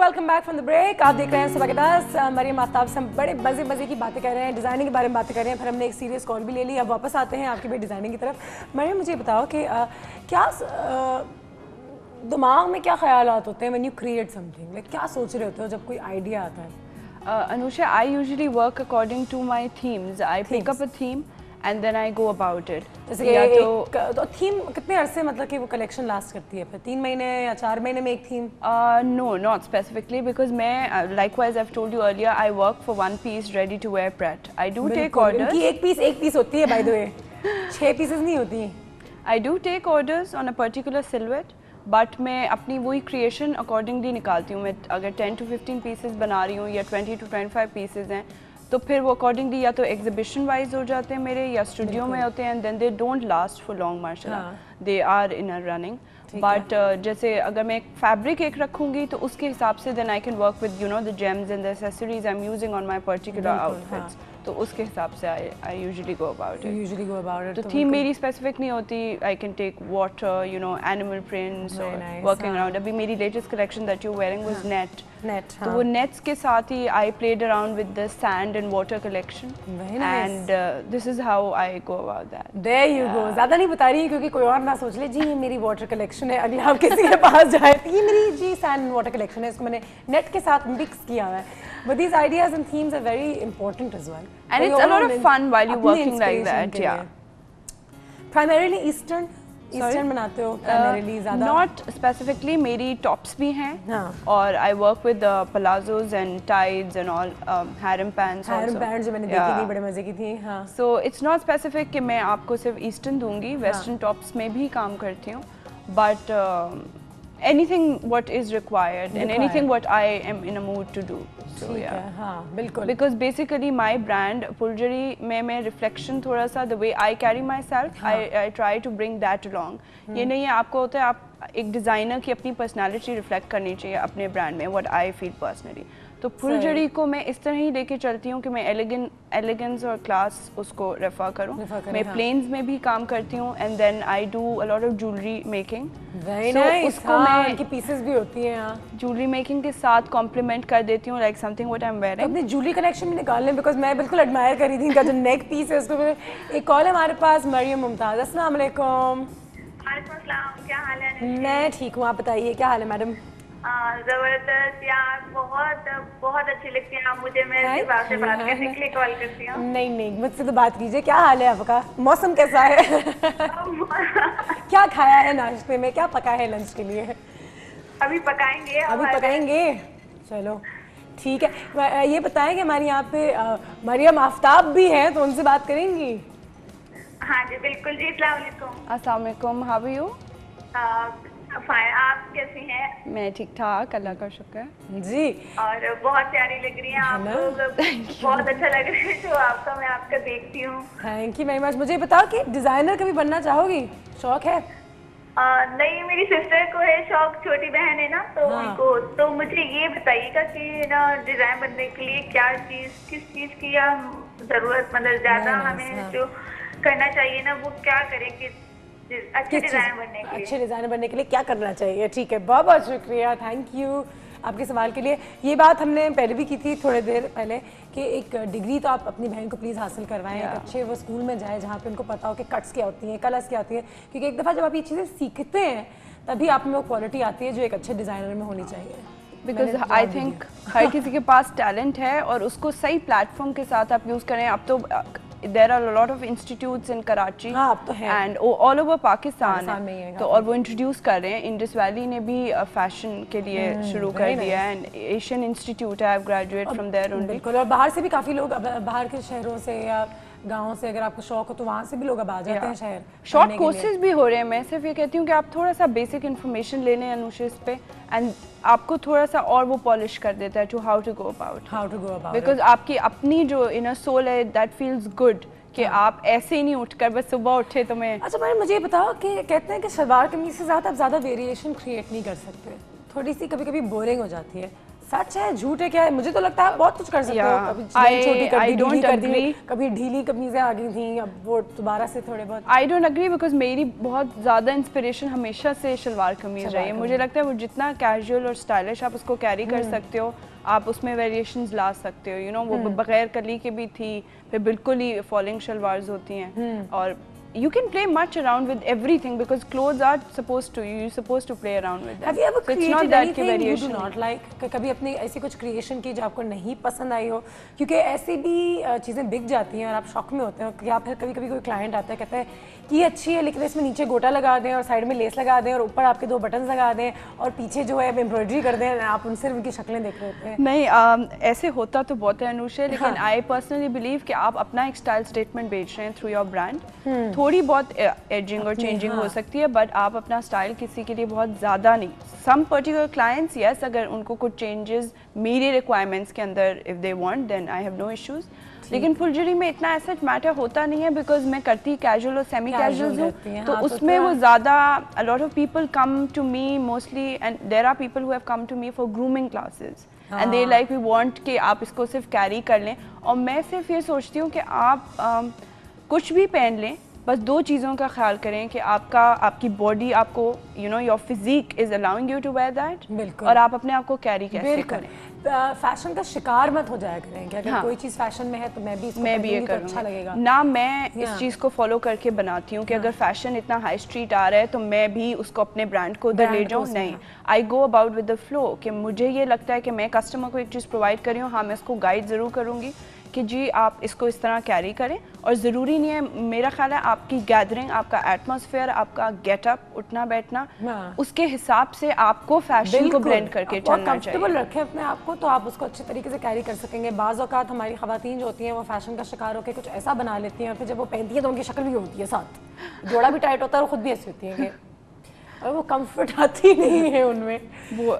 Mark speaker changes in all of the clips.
Speaker 1: Welcome back from the break. आप देख रहे हैं सुबह के 10। मरियम आफ्ताब से हम बड़े मज़े की बातें कर रहे हैं, डिज़ाइनिंग के बारे में बातें कर रहे हैं। फिर हमने एक सीरियस कॉल भी ले ली। अब वापस आते हैं आपकी भी डिज़ाइनिंग की तरफ। मरियम, मुझे बताओ कि क्या दिमाग में क्या ख्यालात होते हैं when you create something, like क्या सोच रहे होते हो जब कोई आइडिया आता है?
Speaker 2: Anusha, I usually work according to my themes. I pick up a theme and then I go about it.
Speaker 1: जैसे
Speaker 2: या
Speaker 1: तो थीम कितने अरसे, मतलब कि वो कलेक्शन लास्ट करती है? फिर 3 महीने या 4 महीने में एक theme?
Speaker 2: No, not specifically, because मैं likewise I've told you earlier, I work for one piece ready to wear pret. I do take orders.
Speaker 1: कि एक पीस होती है, by the way 6 पीसेस नहीं होती।
Speaker 2: I do take orders on a particular silhouette, but मैं अपनी वही creation accordingly निकालती हूँ। मैं अगर 10 to 15 पीसेस बना रही हूँ या 20 to 25 पीसेस हैं, तो फिर वो अकॉर्डिंगली या तो एग्जीबिशन वाइज हो जाते हैं मेरे, या स्टूडियो में होते हैं, and then they don't last for long माशाल्लाह, they are in a running. But जैसे अगर मैं एक फैब्रिक एक रखूँगी तो उसके हिसाब से then I can work with you know the gems and the accessories I am using on my particular outfits. तो उसके हिसाब से I usually go about it. तो थीम मेरी स्पेसिफिक नहीं होती। I can take water, you know, animal prints, working around. अभी मेरी latest collection that you wearing was net. तो वो नेट्स के साथ ही I played around with the sand and water collection, and this is how I go about that.
Speaker 1: There you go. ज़्यादा नहीं बता रही क्योंकि कोई और ना सोच ले जी ये मेरी वाटर कलेक्शन है, अगले आप किसी के पास जाए तो ये मेरी जी सैंड वाटर कलेक्शन है, इसको मैंने नेट के साथ मिक्स किया हुआ है। But these ideas and themes are very important as well.
Speaker 2: And it's a lot of fun while you're working like that, yeah.
Speaker 1: Primarily Eastern बनाते हो primarily ज़्यादा?
Speaker 2: Not specifically, मेरी tops भी हैं,
Speaker 1: हाँ.
Speaker 2: और I work with palazzos and tights and all, harem pants also.
Speaker 1: Harem pants जो मैंने देखी थी, बड़े मजे की थी, हाँ.
Speaker 2: So it's not specific कि मैं आपको सिर्फ Eastern दूंगी, Western tops में भी काम करती हूँ, but anything what is required and anything what I am in a mood to do. So yeah,
Speaker 1: हाँ, बिल्कुल.
Speaker 2: Because basically my brand Pulzari में मैं reflection थोड़ा सा the way I carry myself, I try to bring that along. ये नहीं है आपको होता है आप एक डिज़ाइनर की अपनी पर्सनालिटी रिफ्लेक्ट करनी चाहिए अपने ब्रांड में, what I feel personally. तो फुलझड़ी को मैं इस तरह ही लेके चलती हूँ कि मैं एलिगेंस और क्लास उसको रेफर करूँ। मैं प्लेन्स में भी काम करती हूँ, and then I do a lot of jewellery making.
Speaker 1: Very nice. उसको मैं इनकी पीसेस भी होती हैं यहाँ,
Speaker 2: ज्वेलरी मेकिंग के साथ कॉम्प्लीमेंट कर देती हूँ, like something what I am wearing.
Speaker 1: अपनी ज्वेलरी कलेक्शन में निकाल लें, बिकॉज मैं बिल्कुल एडमायर कर रही थी इनका जो नेक पीस है उसको। एक कॉल है हमारे पास, मरियम मुमताज़। अस्सलाम वालेकुम।
Speaker 3: क्या हाल है?
Speaker 1: मैं ठीक हूँ, आप बताइए क्या हाल है मैडम?
Speaker 3: जबरदस्त यार, बहुत अच्छी लगती है आप मुझे। मैं इस बात से बात करने के लिए कॉल करती हूँ।
Speaker 1: नहीं मुझसे तो बात कीजिए। क्या हाल है आपका? मौसम कैसा है? क्या खाया है नाश्ते में, क्या पका है लंच के लिए?
Speaker 3: अभी पकाएंगे। चलो
Speaker 1: ठीक है। ये बताएं कि हमारे यहाँ पे मरियम आफ्ताब भी हैं, तो उनसे बात करेंगी?
Speaker 3: हाँ जी बिल्कुल जी।
Speaker 2: अस्सलाम वालेकुम, हाउ आर यू?
Speaker 3: फाइन, आप कैसी हैं?
Speaker 2: मैं ठीक ठाक, अल्लाह का शुक्र
Speaker 1: जी।
Speaker 3: और बहुत प्यारी लग रही हैं आप लोग, बहुत अच्छा लग रहा है जो आपका, मैं आपका देखती हूँ।
Speaker 1: Thank you very much. मुझे बताओ कि डिजाइनर कभी बनना चाहोगी? शौक है?
Speaker 3: नहीं, मेरी सिस्टर को है शौक, छोटी बहन है ना, तो उनको। तो मुझे ये बताइएगा कि ना डिजाइन बनने के लिए किस चीज की जरूरत, मतलब ज्यादा हमें जो करना चाहिए ना, वो क्या करें कि अच्छे डिजाइनर बनने के लिए क्या करना चाहिए? ठीक है, बहुत बहुत शुक्रिया, थैंक यू आपके सवाल के लिए। ये बात हमने पहले भी की थी थोड़ी देर पहले कि एक डिग्री तो आप अपनी बहन को प्लीज़ हासिल करवाएं, एक अच्छे वो स्कूल में जाए जहाँ पे उनको पता हो कि कट्स क्या होती हैं, कलर्स क्या होती हैं, क्योंकि एक दफ़ा जब आप ये चीज़ें सीखते हैं तभी आप में वो क्वालिटी आती है जो एक अच्छे डिज़ाइनर में होनी चाहिए।
Speaker 2: बिकॉज आई थिंक हर किसी के पास टैलेंट है और उसको सही प्लेटफॉर्म के साथ आप यूज़ करें। अब तो there are a lot of institutes in Karachi and all over Pakistan तो और वो इंट्रोड्यूस कर रहे हैं। इंडस वैली ने भी फैशन के लिए शुरू कर दिया है, एंड एशियन इंस्टीट्यूट है, I graduate from there only.
Speaker 1: बिल्कुल, और बाहर से भी काफ़ी लोग, बाहर के शहरों से या गाँव से अगर आपको शौक हो तो वहाँ से भी लोग अब आ जाते हैं शहर।
Speaker 2: शॉर्ट कोर्सेज भी हो रहे हैं। मैं सिर्फ ये कहती हूँ कि आप थोड़ा सा बेसिक इन्फॉर्मेशन ले लें अनुशा इस पे, एंड आपको थोड़ा सा और वो पॉलिश कर देता है to how to go about, because आपकी अपनी जो इनर सोल है दैट फील्स गुड कि आप ऐसे ही नहीं उठकर बस सुबह उठे तो मैं।
Speaker 1: अच्छा मैडम, मुझे बताओ कि कहते हैं कि सलवार कमीज से ज़्यादा आप ज़्यादा वेरिएशन क्रिएट नहीं कर सकते, थोड़ी सी कभी कभी बोरिंग हो जाती है। सच है झूठ है क्या है? मुझे तो लगता है बहुत कुछ कर सकते हो।
Speaker 2: Yeah,
Speaker 1: कभी चीज़ें छोटी कर दी,
Speaker 2: I don't
Speaker 1: ढीली कर दी,
Speaker 2: agree.
Speaker 1: कभी ढीली कमीजें आ गई थी, अब वो दोबारा से थोड़े बहुत।
Speaker 2: आई डोंट अग्री बिकॉज मेरी बहुत ज़्यादा इंस्पिरेशन हमेशा से शलवार कमीज़ रही है। मुझे लगता है वो जितना कैजुअल और स्टाइलिश आप उसको कैरी कर सकते हो, आप उसमें वेरिएशंस ला सकते हो। यू नो वो बगैर कली के भी थी, फिर बिल्कुल ही फॉलिंग शलवार्स होती हैं, और you can play much around with everything because clothes are supposed to, you're supposed to play around with them.
Speaker 1: Have you ever
Speaker 2: So it's not
Speaker 1: created
Speaker 2: that कि
Speaker 1: anything you do
Speaker 2: variation
Speaker 1: not like? कभी अपनी ऐसी कुछ creation की जो आपको नहीं पसंद आई हो? क्योंकि ऐसी भी चीज़ें बिक जाती हैं और आप शॉक में होते हो कि आप फिर कभी कभी कोई क्लाइंट आता है कहता है कि ये अच्छी है लेकिन इसमें नीचे गोटा लगा दें और साइड में लेस लगा दें और ऊपर आपके 2 बटन लगा दें और पीछे जो है एम्ब्रॉयडरी कर दें, आप उनसे उनकी शक्लें देख रहे होते हैं।
Speaker 2: नहीं, ऐसे होता तो बहुत है अनुषा, लेकिन आई पर्सनली बिलीव कि आप अपना एक स्टाइल स्टेटमेंट बेच रहे हैं थ्रू योर ब्रांड। थोड़ी बहुत एजिंग और चेंजिंग हो सकती है, बट आप अपना स्टाइल किसी के लिए बहुत ज़्यादा नहीं। सम पर्टिकुलर क्लाइंट्स यस, अगर उनको कुछ चेंजेस मेरे रिक्वायरमेंट्स के अंदर if they want then I have no issues. लेकिन फुलझड़ी में इतना ऐसा मैटर होता नहीं है बिकॉज मैं करती कैजुअल और सेमी कैजुअल हूँ, तो उसमें वो ज़्यादा a lot of people come to me mostly, and there are people who have come to me for grooming classes and they like we want कि आप इसको सिर्फ कैरी कर लें, और मैं सिर्फ ये सोचती हूँ कि आप कुछ भी पहन लें, बस 2 चीज़ों का ख्याल करें कि आपकी बॉडी आपको you know your physique is allowing you to wear that, और आप अपने आप को कैरी कैसे करें।
Speaker 1: फैशन का शिकार मत हो जाया करें कि अगर कोई चीज़ फैशन में है तो मैं भी ये करूँगी, अच्छा लगेगा
Speaker 2: ना। मैं इस चीज़ को फॉलो करके बनाती हूँ कि अगर फैशन इतना हाई स्ट्रीट आ रहा है तो मैं भी उसको अपने ब्रांड को उधर ले जाऊँ, नहीं। I go about with the flow कि मुझे ये लगता है कि मैं कस्टमर को एक चीज़ प्रोवाइड कर रही हूँ, हाँ मैं उसको गाइड ज़रूर करूँगी कि जी आप इसको इस तरह कैरी करें, और ज़रूरी नहीं है, मेरा ख्याल है आपकी गैदरिंग, आपका एटमॉस्फेयर, आपका गेटअप, उठना बैठना, उसके हिसाब से आपको फैशन को ब्लेंड करके चलना चाहिए।
Speaker 1: कंफर्टेबल रखें अपने आप को तो आप उसको अच्छे तरीके से कैरी कर सकेंगे। बाज़ औक़ात हमारी ख़वातीन जो होती हैं वो फैशन का शिकार होकर कुछ ऐसा बना लेती हैं और फिर जब वो पहनती है तो उनकी शक्ल भी होती है, साथ जोड़ा भी टाइट होता है और ख़ुद भी ऐसी होती है और वो कंफर्ट आती नहीं है उनमें वो।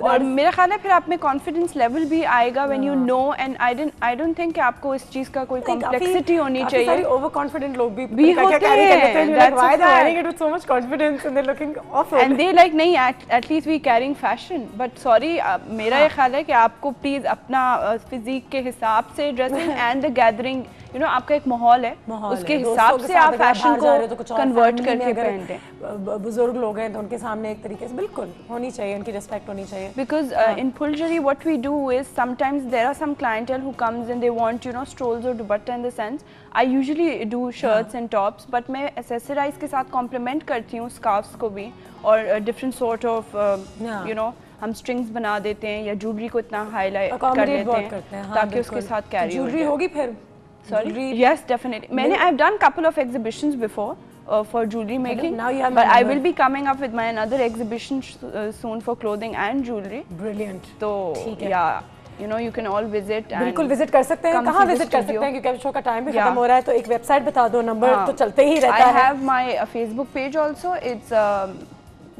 Speaker 2: और मेरा ख्याल है फिर आप में कॉन्फिडेंस लेवल भी आएगा when you know, and I don't think कि आपको इस चीज़ का कोई कॉम्प्लेक्सिटी होनी चाहिए।
Speaker 1: काफी ओवर कॉन्फिडेंट लोग भी
Speaker 2: होते हैं, that's why
Speaker 1: they are wearing it with so much confidence and they looking off
Speaker 2: and they like नहीं at least we carrying fashion, but sorry मेरा ये ख्याल है कि आपको प्लीज अपना फिजिक के हिसाब से dressing and the gathering, you know आपका एक माहौल है, उसके हिसाब से आप फैशन को कन्वर्ट करके पहनते हैं।
Speaker 1: बुजुर्ग लोग हैं तो उनके सामने एक तरीके से बिल्कुल होनी चाहिए, उनकी रिस्पेक्ट होनी चाहिए।
Speaker 2: Because in Phuljhadi what we do is sometimes there are some clientele who comes and they want you know stoles और dupatta in the sense I usually do shirts and tops, but मैं एसेसराइज के साथ complement करती हूँ scarfs को भी, और different sort of you know हम स्ट्रिंग्स बना देते हैं या ज्वेलरी को इतना हाईलाइट कर लेते हैं ताकि उसके साथ कैरी हो
Speaker 1: ज्वेलरी होगी फिर।
Speaker 2: Sorry? Yes, definitely. I've done couple of exhibitions before for jewelry making, but I will be coming up with my another exhibition soon for clothing and jewelry.
Speaker 1: Brilliant.
Speaker 2: So yeah, you know you can all visit.
Speaker 1: बिल्कुल visit कर सकते हैं। कहाँ visit कर सकते हैं क्योंकि अब शो का टाइम भी खत्म हो रहा है, तो एक वेबसाइट बता दो, नंबर तो चलते ही रहता है।
Speaker 2: I have my Facebook page also. It's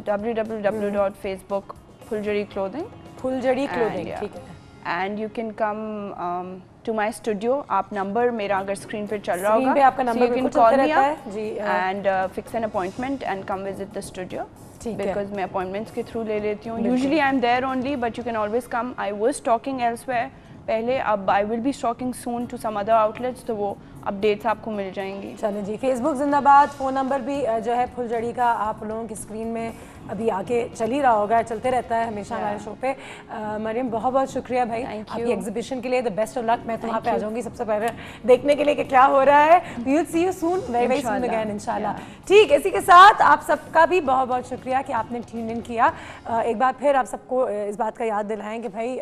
Speaker 2: www.facebook फुलझड़ी clothing.
Speaker 1: फुलझड़ी clothing, ठीक है।
Speaker 2: And you can come to my studio. आप नंबर मेरा अगर स्क्रीन पे चल रहा होगा,
Speaker 1: पे आपका number
Speaker 2: so you can call me up जी, and fix an appointment and come visit the studio. Because मैं appointments के through ले लेती हूँ. Usually I'm there only, but you can always come. I was stocking elsewhere पहले, अब I will be stocking soon to some other outlets, तो वो updates आपको मिल जाएंगी।
Speaker 1: चलें जी, फेसबुक जिंदाबाद, फ़ोन नंबर भी जो है फुलझड़ी का आप लोगों की स्क्रीन में अभी आके चल ही रहा होगा, चलते रहता है हमेशा हमारे शो पे। मरियम बहुत बहुत शुक्रिया भाई आपकी एग्जीबिशन के लिए, द बेस्ट ऑफ लक। मैं तो वहाँ पे आ जाऊँगी सबसे पहले देखने के लिए कि क्या हो रहा है। We will see you soon, very soon again इंशाल्लाह। ठीक, इसी के साथ आप सबका भी बहुत बहुत शुक्रिया कि आपने ट्यून इन किया। एक बार फिर आप सबको इस बात का याद दिलाएं कि भाई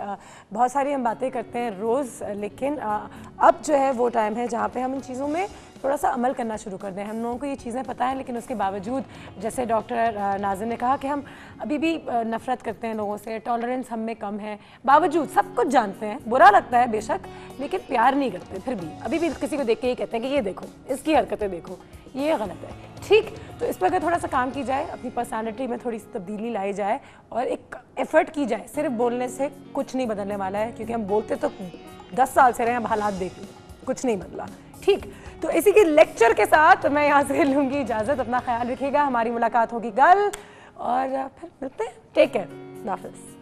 Speaker 1: बहुत सारी हम बातें करते हैं रोज़, लेकिन अब जो है वो टाइम है जहाँ पे हम इन चीज़ों में थोड़ा सा अमल करना शुरू कर दें। हम लोगों को ये चीज़ें पता है, लेकिन उसके बावजूद जैसे डॉक्टर नाज़िर ने कहा कि हम अभी भी नफ़रत करते हैं लोगों से, टॉलरेंस हम में कम है, बावजूद सब कुछ जानते हैं, बुरा लगता है बेशक, लेकिन प्यार नहीं करते फिर भी, अभी भी किसी को देख के ये कहते हैं कि ये देखो इसकी हरकतें देखो, ये गलत है। ठीक, तो इस पर अगर थोड़ा सा काम की जाए, अपनी पर्सनालिटी में थोड़ी सी तब्दीली लाई जाए और एक एफर्ट की जाए, सिर्फ बोलने से कुछ नहीं बदलने वाला है, क्योंकि हम बोलते तो 10 साल से रहे हैं, अब हालात देख लो कुछ नहीं बदला। ठीक, तो इसी के लेक्चर के साथ मैं यहाँ से लूँगी इजाज़त। अपना ख्याल रखिएगा, हमारी मुलाकात होगी कल और फिर मिलते हैं। टेक केयर, अल्लाह हाफ़िज़।